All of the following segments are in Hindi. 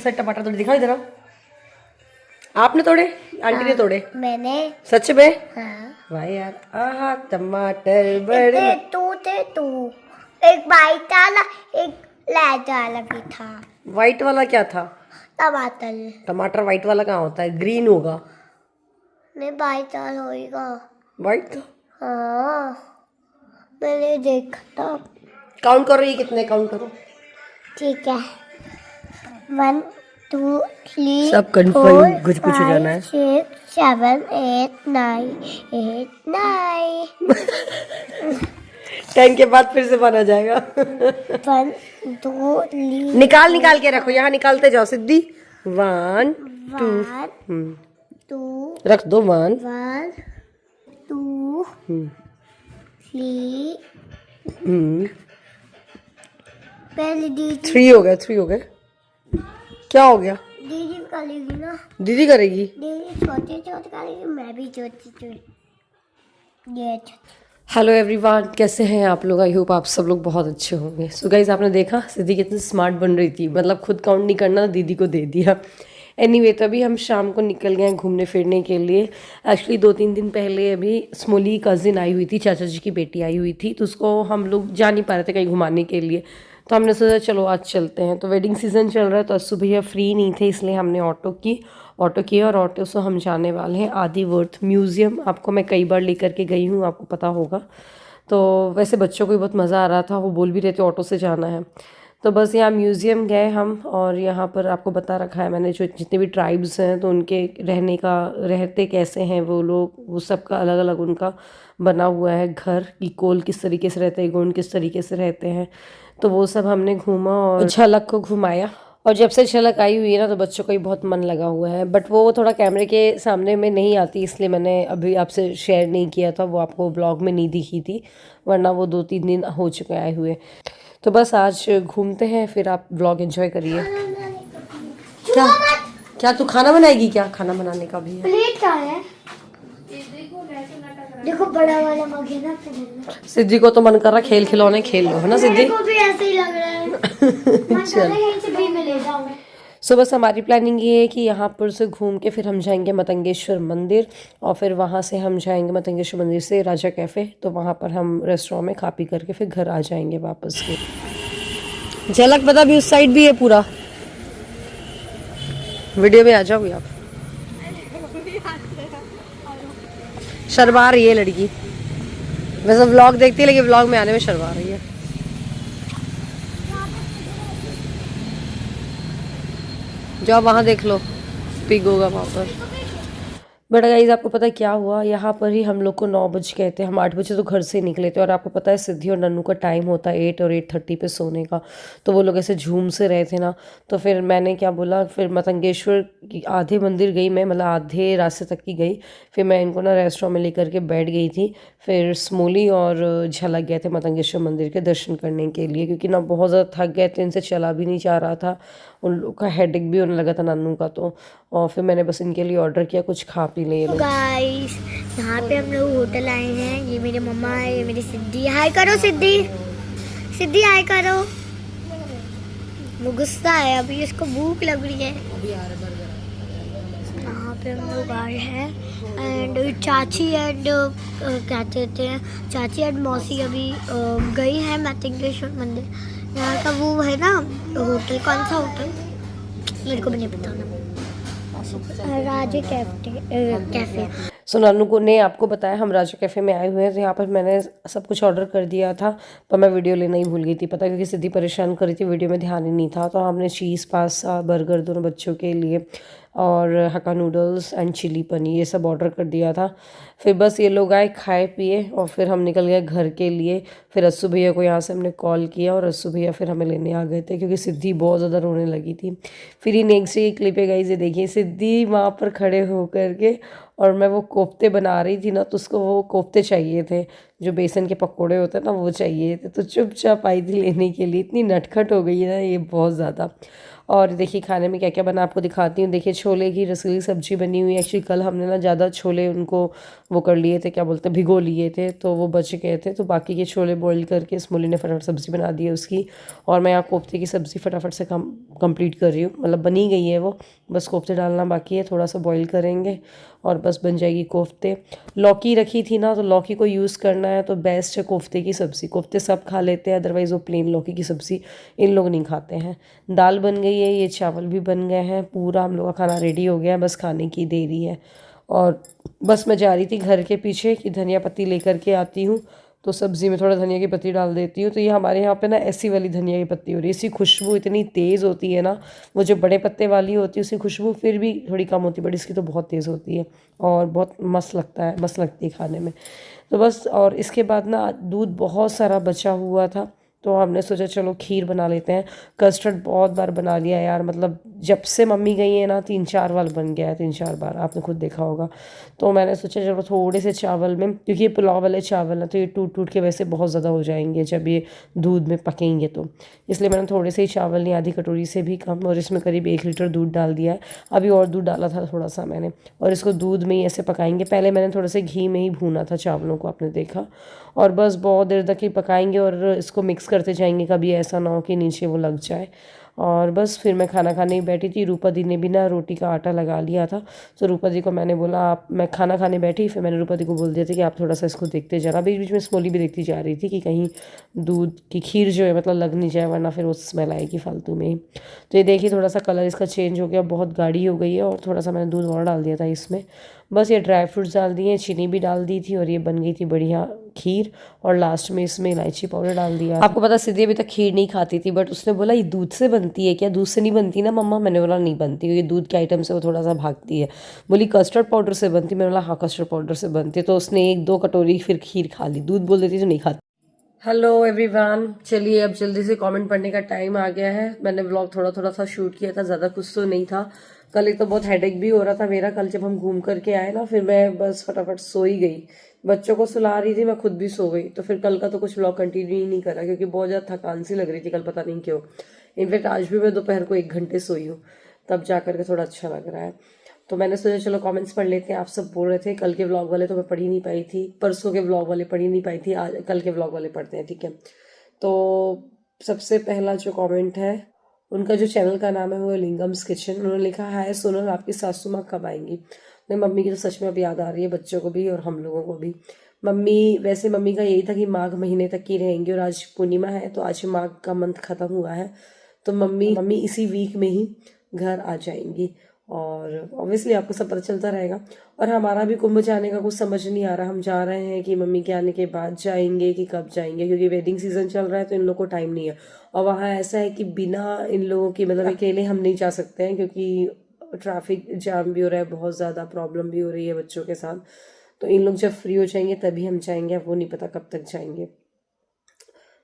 सारे टमाटर तोड़े, दिखाओ इधर आओ। आपने तोड़े, आंटी ने तोड़े? मैंने। सच में? हाँ। वाह यार, आहा टमाटर बड़े। तू एक वाइट वाला, एक रेड वाला भी था। वाइट वाला क्या था? टमाटर। टमाटर वाइट वाला कहाँ होता है? ग्रीन होगा। नहीं, वाइट वाला होगा। वाइट था? हाँ, मैंने देखा था। काउंट करो, ये कितने काउंट करो। ठीक है, 1 2 3 सब कंफर्म कुछ कुछ हो जाना है। 6 7 8 9 8 9 10 के बाद फिर से बना जाएगा। 1 2 3 निकाल के रखो, यहाँ निकालते जाओ सिद्धि। 1 2 2 रख दो 1 1 2 3 पहले दीदी 3 हो गए। क्या हो गया? दीदी करेगी ना। दीदी करेगी। दीदी छोटी छोटी करेगी, मैं भी छोटी छोटी। ये हेलो एवरीवन, कैसे हैं आप लोग? आई होप आप सब लोग बहुत अच्छे होंगे। सो गाइज, आपने देखा सिद्धि कितनी स्मार्ट बन रही थी, मतलब खुद काउंट नहीं करना, दीदी को दे दिया। एनीवे, तो अभी हम शाम को निकल गए हैं घूमने फिरने के लिए। एक्चुअली 2-3 दिन पहले अभी स्मोली कज़िन आई हुई थी, चाचा जी की बेटी आई हुई थी, तो उसको हम लोग जा नहीं पा रहे थे कहीं घुमाने के लिए, तो हमने सोचा चलो आज चलते हैं। तो वेडिंग सीज़न चल रहा है, तो असु भैया फ्री नहीं थे, इसलिए हमने ऑटो किया और ऑटो से हम जाने वाले हैं आदिवर्थ म्यूज़ियम। आपको मैं कई बार लेकर के गई हूँ, आपको पता होगा। तो वैसे बच्चों को भी बहुत मज़ा आ रहा था, वो बोल भी रहे थे ऑटो से जाना है। तो बस यहाँ म्यूज़ियम गए हम, और यहाँ पर आपको बता रखा है मैंने जो जितने भी ट्राइब्स हैं, तो उनके रहते कैसे हैं वो लोग, वो सब का अलग अलग उनका बना हुआ है घर, कि कोल किस तरीके से रहते हैं, गोंड किस तरीके से रहते हैं। तो वो सब हमने घूमा और झलक को घुमाया। और जब से झलक आई हुई है ना, तो बच्चों का ही बहुत मन लगा हुआ है, बट वो थोड़ा कैमरे के सामने में नहीं आती, इसलिए मैंने अभी आपसे शेयर नहीं किया था, वो आपको ब्लॉग में नहीं दिखी थी, वरना वो 2-3 दिन हो चुके आए हुए। तो बस आज घूमते हैं, फिर आप ब्लॉग एंजॉय करिए। क्या तू खाना बनाएगी? क्या खाना बनाने का भी है? प्लेट क्या है? देखो बड़ा वाला मग है ना। सिद्धि को तो मन कर रहा खेल खिलौने खेल लो, है ना सिद्धि? मेरे को भी ऐसे ही लग रहा है। सो बस हमारी प्लानिंग ये है कि यहाँ पर से घूम के फिर हम जाएंगे मतंगेश्वर मंदिर, और फिर वहाँ से हम जाएंगे मतंगेश्वर मंदिर से राजा कैफ़े, तो वहाँ पर हम रेस्टोरेंट में खा पी करके फिर घर आ जाएंगे वापस के। झलक पता भी उस साइड भी है पूरा। वीडियो में आ जाओगे आप? शर्मा रही है लड़की, वैसे व्लॉग देखती है लेकिन व्लॉग में आने में शर्मा रही है। जाओ वहाँ देख लो, पिग होगा वहाँ पर। बट गाइस, आपको पता है क्या हुआ? यहाँ पर ही हम लोग को 9 बज गए थे, हम 8 बजे तो घर से निकले थे, और आपको पता है सिद्धि और नन्नू का टाइम होता है 8 और 8:30 पे सोने का, तो वो लोग ऐसे झूम से रहे थे ना, तो फिर मैंने क्या बोला, फिर मतंगेश्वर की आधे मंदिर गई मैं, मतलब आधे रास्ते तक की गई, फिर मैं इनको ना रेस्टोरेंट में लेकर के बैठ गई थी। फिर स्मोली और झलक गए थे मतंगेश्वर मंदिर के दर्शन करने के लिए, क्योंकि ना बहुत ज़्यादा थक गए थे, इनसे चला भी नहीं जा रहा था, उन लोग का हेडेक भी होने लगा था नन्नू का, तो और फिर मैंने बस इनके लिए ऑर्डर किया कुछ खा पी ले। गाइस, यहाँ पे हम लोग होटल आए हैं, ये मेरे मम्मा है, ये मेरी सिद्धि। हाय करो सिद्धि, सिद्धि हाय करो। वो गुस्सा है, अभी इसको भूख लग रही है। यहाँ पे हम लोग आए हैं, एंड चाची एंड क्या कहते हैं, चाची एंड मौसी अभी गई है मतंगेश्वर मंदिर। यहाँ का वो है ना होटल, कौन सा होटल मेरे को भी नहीं पता ना, राजा कैफे। सो नानू को ने आपको बताया हम राजा कैफ़े में आए हुए हैं, तो यहाँ पर मैंने सब कुछ ऑर्डर कर दिया था, पर मैं वीडियो लेना ही भूल गई थी, पता क्योंकि सिद्धि परेशान कर रही थी, वीडियो में ध्यान ही नहीं था। तो हमने चीज़ पास्ता बर्गर दोनों बच्चों के लिए, और हक्का नूडल्स एंड चिली पनीर, ये सब ऑर्डर कर दिया था। फिर बस ये लोग आए, खाए पिए, और फिर हम निकल गए घर के लिए। फिर अस्सू भैया को यहाँ से हमने कॉल किया, और अस्सू भैया फिर हमें लेने आ गए थे, क्योंकि सिद्धि बहुत ज़्यादा रोने लगी थी। फिर ये नेक्स्ट डे की क्लिप है गाइस, ये देखिए सिद्धि वहाँ पर खड़े होकर के, और मैं वो कोफ्ते बना रही थी ना, तो उसको वो कोफ्ते चाहिए थे, जो बेसन के पकोड़े होते हैं ना, वो चाहिए थे, तो चुपचाप आई थी लेने के लिए। इतनी नटखट हो गई है ना ये, बहुत ज़्यादा। और देखिए खाने में क्या क्या बना आपको दिखाती हूँ। देखिए छोले की रसीली सब्जी बनी हुई है। एक्चुअली कल हमने ना ज़्यादा छोले उनको वो कर लिए थे, क्या बोलते हैं, भिगो लिए थे, तो वो बच गए थे, तो बाकी के छोले बॉईल करके स्मोली ने फटाफट सब्ज़ी बना दी है उसकी। और मैं यहाँ कोफ्ते की सब्ज़ी फटाफट से कंप्लीट कर रही हूँ, मतलब बनी गई है वो, बस कोफ्ते डालना बाकी है, थोड़ा सा बॉईल करेंगे और बस बन जाएगी कोफ्ते। लौकी रखी थी ना, तो लौकी को यूज़ करना है तो बेस्ट है कोफ्ते की सब्ज़ी। कोफ्ते सब खा लेते हैं, अदरवाइज़ वो प्लेन लौकी की सब्ज़ी इन लोग नहीं खाते हैं। दाल बन गई है, ये चावल भी बन गए हैं, पूरा हम लोग का खाना रेडी हो गया है, बस खाने की देरी है। और बस मैं जा रही थी घर के पीछे कि धनिया पत्ती लेकर के आती हूँ, तो सब्ज़ी में थोड़ा धनिया की पत्ती डाल देती हूँ। तो ये हमारे यहाँ पे ना ऐसी वाली धनिया की पत्ती हो रही है, इसकी खुशबू इतनी तेज़ होती है ना, वो जो बड़े पत्ते वाली होती है उसकी खुशबू फिर भी थोड़ी कम होती है, बट इसकी तो बहुत तेज़ होती है और बहुत मस्त लगता है, मस्त लगती है खाने में। तो बस, और इसके बाद ना दूध बहुत सारा बचा हुआ था, तो हमने सोचा चलो खीर बना लेते हैं। कस्टर्ड बहुत बार बना लिया यार, मतलब जब से मम्मी गई है ना 3-4 बार बन गया है, 3-4 बार, आपने खुद देखा होगा। तो मैंने सोचा चलो थोड़े से चावल में, क्योंकि ये पुलाव वाले चावल हैं तो ये टूट टूट के वैसे बहुत ज़्यादा हो जाएंगे जब ये दूध में पकेंगे, तो इसलिए मैंने थोड़े से ही चावल लिए, आधी कटोरी से भी कम, और इसमें करीब 1 लीटर दूध डाल दिया है। अभी और दूध डाला था थोड़ा सा मैंने, और इसको दूध में ही ऐसे पकाएंगे। पहले मैंने थोड़ा से घी में ही भूना था चावलों को, आपने देखा, और बस बहुत देर तक ही पकाएंगे और इसको मिक्स करते जाएंगे, कभी ऐसा ना हो कि नीचे वो लग जाए। और बस फिर मैं खाना खाने ही बैठी थी। रूपा दी ने भी ना रोटी का आटा लगा लिया था, तो रूपा दी को मैंने बोला आप, मैं खाना खाने बैठी, फिर मैंने रूपा दी को बोल दिया था कि आप थोड़ा सा इसको देखते जाना। बीच बीच में स्मोली भी देखती जा रही थी कि कहीं दूध की खीर जो है मतलब लग नहीं जाए, वरना फिर वो स्मेल आएगी फालतू में ही। तो ये देखिए थोड़ा सा कलर इसका चेंज हो गया, बहुत गाढ़ी हो गई है, और थोड़ा सा मैंने दूध और डाल दिया था इसमें। बस ये ड्राई फ्रूट्स डाल दिए, चीनी भी डाल दी थी, और ये बन गई थी बढ़िया खीर। और लास्ट में इसमें इलायची पाउडर डाल दिया। आपको पता सिद्धि अभी तक खीर नहीं खाती थी, बट उसने बोला ये दूध से बनती है क्या? दूध से नहीं बनती ना मम्मा? मैंने बोला नहीं बनती, क्योंकि दूध के आइटम से वो थोड़ा सा भागती है। बोली कस्टर्ड पाउडर से बनती, मैंने बोला हाँ कस्टर्ड पाउडर से बनती है। तो उसने 1-2 कटोरी फिर खीर खा ली, दूध बोल देती तो नहीं खाती। हेलो एवरीवन, चलिए अब जल्दी से कमेंट पढ़ने का टाइम आ गया है। मैंने व्लॉग थोड़ा थोड़ा सा शूट किया था, ज़्यादा कुछ तो नहीं था। कल एक तो बहुत हेडेक भी हो रहा था मेरा, कल जब हम घूम करके आए ना, फिर मैं बस फटाफट सो ही गई। बच्चों को सुला रही थी, मैं खुद भी सो गई, तो फिर कल का तो कुछ व्लॉग कंटिन्यू ही नहीं करा, क्योंकि बहुत ज़्यादा थकान सी लग रही थी कल, पता नहीं क्यों। इनफैक्ट आज भी मैं दोपहर को 1 घंटे सोई हूँ, तब जा करके थोड़ा अच्छा लग रहा है। तो मैंने सोचा चलो कमेंट्स पढ़ लेते हैं। आप सब बोल रहे थे कल के व्लॉग वाले तो मैं पढ़ ही नहीं पाई थी, परसों के व्लॉग वाले पढ़ ही नहीं पाई थी, आज कल के व्लॉग वाले पढ़ते हैं, ठीक है। तो सबसे पहला जो कमेंट है, उनका जो चैनल का नाम है वो लिंगम्स किचन। उन्होंने लिखा है सोनल आपकी सासू माँ कब आएंगी? नहीं, मम्मी की तो सच में अब याद आ रही है, बच्चों को भी और हम लोगों को भी। मम्मी का यही था कि माघ महीने तक की रहेंगी, और आज पूर्णिमा है तो आज माघ का मंथ खत्म हुआ है, तो मम्मी इसी वीक में ही घर आ जाएंगी। और ऑब्वियसली आपको सब पता चलता रहेगा। और हमारा भी कुंभ जाने का कुछ समझ नहीं आ रहा, हम जा रहे हैं कि मम्मी के आने के बाद जाएंगे कि कब जाएंगे, क्योंकि वेडिंग सीजन चल रहा है तो इन लोगों को टाइम नहीं है। और वहाँ ऐसा है कि बिना इन लोगों की, मतलब अकेले हम नहीं जा सकते हैं, क्योंकि ट्रैफिक जाम भी हो रहा है, बहुत ज़्यादा प्रॉब्लम भी हो रही है बच्चों के साथ। तो इन लोग जब फ्री हो जाएंगे तभी हम जाएंगे, अब वो नहीं पता कब तक जाएंगे।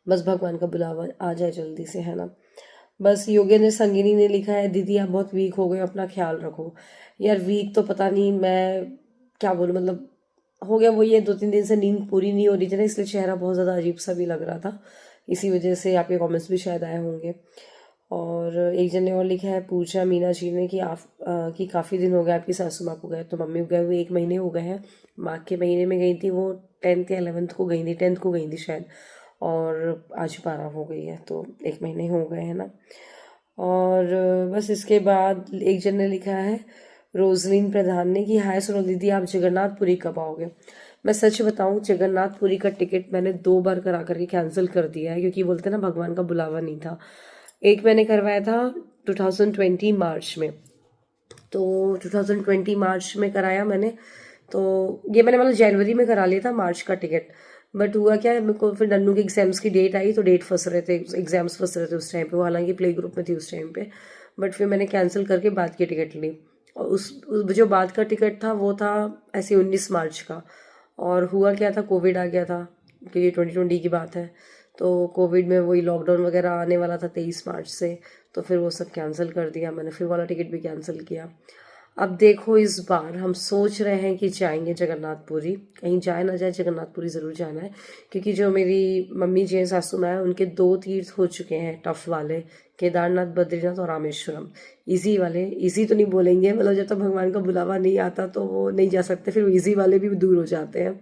बस भगवान का बुलावा आ जाए जल्दी से, है ना। बस योगेंद्र संगिनी ने लिखा है दीदी आप बहुत वीक हो गए, अपना ख्याल रखो। यार वीक तो पता नहीं मैं क्या बोलूँ, मतलब हो गया वो, ये 2-3 दिन से नींद पूरी नहीं हो रही थी ना, इसलिए चेहरा बहुत ज़्यादा अजीब सा भी लग रहा था, इसी वजह से आपके कमेंट्स भी शायद आए होंगे। और एक जन ने और लिखा है पूजा मीना जी ने कि काफ़ी दिन हो गए आपकी सासू माँ को गए, तो मम्मी को गए हुए 1 महीने हो गए हैं। माघ के महीने में गई थी वो, 10th या 11th को गई थी, 10th को गई थी शायद, और आज 12 हो गई है, तो 1 महीने हो गए हैं ना। और बस इसके बाद एक जन ने लिखा है रोजलिन प्रधान ने कि हाय सोनल दीदी आप जगन्नाथपुरी कब आओगे? मैं सच बताऊं, जगन्नाथपुरी का टिकट मैंने 2 बार करा करके कैंसिल कर दिया है, क्योंकि बोलते ना भगवान का बुलावा नहीं था। एक मैंने करवाया था 2020 मार्च में, तो 2020 मार्च में कराया मैंने, तो ये मैंने मतलब जनवरी में करा लिया था मार्च का टिकट। बट हुआ क्या है, मेरे को फिर नन्नू के एग्जाम्स की डेट आई, तो डेट फंस रहे थे, एग्जाम्स फंस रहे थे उस टाइम पे, वो हालांकि प्ले ग्रुप में थी उस टाइम पे। बट फिर मैंने कैंसिल करके बाद की टिकट ली, और उस जो बाद का टिकट था वो था ऐसे 19 मार्च का। और हुआ क्या था, कोविड आ गया था, क्योंकि 2020 की बात है, तो कोविड में वही लॉकडाउन वगैरह आने वाला था 23 मार्च से, तो फिर वो सब कैंसिल कर दिया मैंने, फिर वाला टिकट भी कैंसिल किया। अब देखो इस बार हम सोच रहे हैं कि जाएंगे जगन्नाथपुरी, कहीं जाए ना जाए जगन्नाथपुरी ज़रूर जाना है, क्योंकि जो मेरी मम्मी जी हैं सासू माँ हैं, उनके 2 तीर्थ हो चुके हैं टफ वाले, केदारनाथ, बद्रीनाथ और रामेश्वरम। इजी वाले, इजी तो नहीं बोलेंगे, मतलब जब तक भगवान का बुलावा नहीं आता तो वो नहीं जा सकते, फिर इजी वाले भी दूर हो जाते हैं।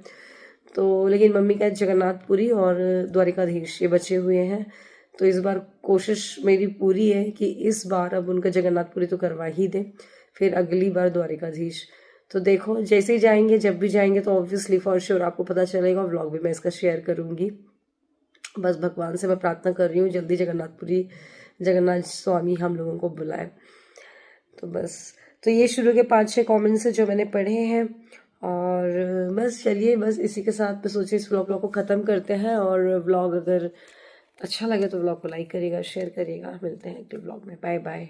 तो लेकिन मम्मी का जगन्नाथपुरी और द्वारिकाधीश ये बचे हुए हैं, तो इस बार कोशिश मेरी पूरी है कि इस बार अब उनका जगन्नाथपुरी तो करवा ही दे, फिर अगली बार द्वारिकाधीश। तो देखो जैसे ही जाएंगे, जब भी जाएंगे तो ऑब्वियसली फॉर श्योर आपको पता चलेगा, व्लॉग भी मैं इसका शेयर करूंगी। बस भगवान से मैं प्रार्थना कर रही हूँ जल्दी जगन्नाथपुरी, जगन्नाथ स्वामी हम लोगों को बुलाए। तो बस, तो ये शुरू के 5-6 कमेंट्स है जो मैंने पढ़े हैं। और बस चलिए, बस इसी के साथ मैं सोचे इस व्लॉग को ख़त्म करते हैं। और व्लॉग अगर अच्छा लगे तो व्लॉग को लाइक करिएगा, शेयर करिएगा। मिलते हैं अगले व्लॉग में। Bye bye.